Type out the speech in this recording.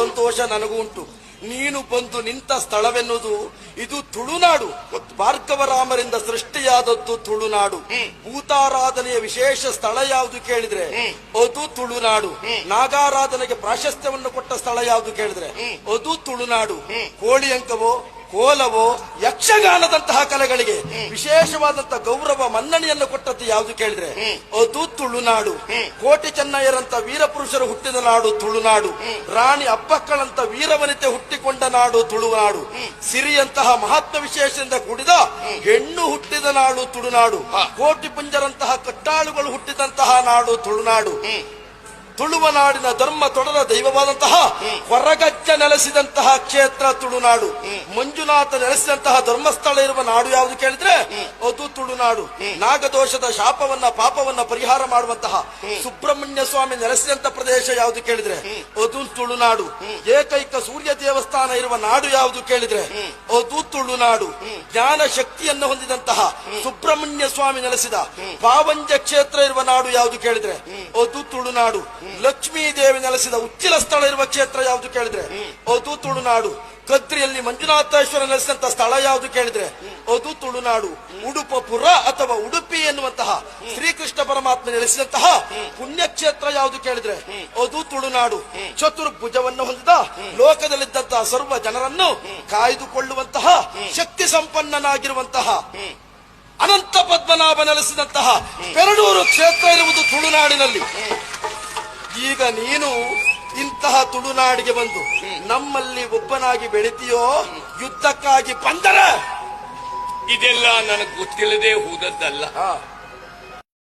ಸಂತೋಷ ನನಗೂ ಉಂಟು. ನೀನು ಬಂದು ನಿಂತ ಸ್ಥಳವೆನ್ನುವುದು ಇದು ತುಳುನಾಡು. ಭಾರ್ಗವರಾಮರಿಂದ ಸೃಷ್ಟಿಯಾದದ್ದು ತುಳುನಾಡು. ಭೂತಾರಾಧನೆಯ ವಿಶೇಷ ಸ್ಥಳ ಯಾವುದು ಕೇಳಿದ್ರೆ ಅದು ತುಳುನಾಡು. ನಾಗಾರಾಧನೆಗೆ ಪ್ರಾಶಸ್ತ್ಯವನ್ನು ಕೊಟ್ಟ ಸ್ಥಳ ಯಾವುದು ಕೇಳಿದ್ರೆ ಅದು ತುಳುನಾಡು. ಕೋಳಿ ಅಂಕವೋ ಕೋಲವೋ ಯಕ್ಷಗಾನದಂತಹ ಕಲೆಗಳಿಗೆ ವಿಶೇಷವಾದಂತಹ ಗೌರವ ಮನ್ನಣೆಯನ್ನು ಕೊಟ್ಟದ್ದು ಯಾವುದು ಕೇಳಿದ್ರೆ ಅದು ತುಳುನಾಡು. ಕೋಟಿ ಚೆನ್ನಯ್ಯರಂತ ವೀರಪುರುಷರು ಹುಟ್ಟಿದ ನಾಡು ತುಳುನಾಡು. ರಾಣಿ ಅಬ್ಬಕ್ಕಳಂತ ವೀರವನಿತೆ ಹುಟ್ಟಿಕೊಂಡ ನಾಡು ತುಳುನಾಡು. ಸಿರಿಯಂತಹ ಮಹತ್ವ ವಿಶೇಷದಿಂದ ಕೂಡಿದ ಹೆಣ್ಣು ಹುಟ್ಟಿದ ನಾಡು ತುಳುನಾಡು. ಕೋಟಿ ಪುಂಜರಂತಹ ಕಟ್ಟಾಳುಗಳು ಹುಟ್ಟಿದಂತಹ ನಾಡು ತುಳುನಾಡು. ತುಳುವ ನಾಡಿನ ಧರ್ಮ ತೊಡರ ದೈವವಾದಂತಹ ಹೊರಗಜ್ಜ ನೆಲೆಸಿದಂತಹ ಕ್ಷೇತ್ರ ತುಳುನಾಡು. ಮಂಜುನಾಥ ನೆಲೆಸಿದಂತಹ ಧರ್ಮಸ್ಥಳ ಇರುವ ನಾಡು ಯಾವುದು ಕೇಳಿದ್ರೆ ಅದು ತುಳುನಾಡು. ನಾಗದೋಷದ ಶಾಪವನ್ನ ಪಾಪವನ್ನ ಪರಿಹಾರ ಮಾಡುವಂತಹ ಸುಬ್ರಹ್ಮಣ್ಯ ಸ್ವಾಮಿ ನೆಲೆಸಿದಂತ ಪ್ರದೇಶ ಯಾವುದು ಕೇಳಿದ್ರೆ ಅದು ತುಳುನಾಡು. ಏಕೈಕ ಸೂರ್ಯ ದೇವಸ್ಥಾನ ಇರುವ ನಾಡು ಯಾವುದು ಕೇಳಿದ್ರೆ ಅದು ತುಳುನಾಡು. ಜ್ಞಾನ ಶಕ್ತಿಯನ್ನು ಹೊಂದಿದಂತಹ ಸುಬ್ರಹ್ಮಣ್ಯ ಸ್ವಾಮಿ ನೆಲೆಸಿದ ಪಾವಂಜ ಕ್ಷೇತ್ರ ಇರುವ ನಾಡು ಯಾವುದು ಕೇಳಿದ್ರೆ ಅದು ತುಳುನಾಡು. ಲಕ್ಷ್ಮೀ ದೇವಿ ನೆಲೆಸಿದ ಉಚ್ಚಿಲ ಸ್ಥಳ ಇರುವ ಕ್ಷೇತ್ರ ಯಾವುದು ಕೇಳಿದ್ರೆ ಅದು ತುಳುನಾಡು. ಕದ್ರಿಯಲ್ಲಿ ಮಂಜುನಾಥೇಶ್ವರ ನೆಲೆಸಿದಂತಹ ಸ್ಥಳ ಯಾವುದು ಕೇಳಿದ್ರೆ ಅದು ತುಳುನಾಡು. ಉಡುಪಪುರ ಅಥವಾ ಉಡುಪಿ ಎನ್ನುವಂತಹ ಶ್ರೀಕೃಷ್ಣ ಪರಮಾತ್ಮ ನೆಲೆಸಿದಂತಹ ಪುಣ್ಯಕ್ಷೇತ್ರ ಯಾವುದು ಕೇಳಿದ್ರೆ ಅದು ತುಳುನಾಡು. ಚತುರ್ಭುಜವನ್ನು ಹೊಂದಿದ ಲೋಕದಲ್ಲಿದ್ದಂತಹ ಸರ್ವ ಜನರನ್ನು ಕಾಯ್ದುಕೊಳ್ಳುವಂತಹ ಶಕ್ತಿ ಸಂಪನ್ನನಾಗಿರುವಂತಹ ಅನಂತ ಪದ್ಮನಾಭ ನೆಲೆಸಿದಂತಹ ಪೆರಡೂರು ಕ್ಷೇತ್ರ ಇರುವುದು ತುಳುನಾಡಿನಲ್ಲಿ. ಈಗ ನೀನು ಇಂತಹ ತುಳುನಾಡಿಗೆ ಬಂದು ನಮ್ಮಲ್ಲಿ ಒಬ್ಬನಾಗಿ ಬೆಳಿತೀಯೋ ಯುದ್ಧಕ್ಕಾಗಿ ಬಂದರೆ ಇದೆಲ್ಲ ನನಗೆ ಗೊತ್ತಿಲ್ಲದೆ ಹೋದದ್ದಲ್ಲ.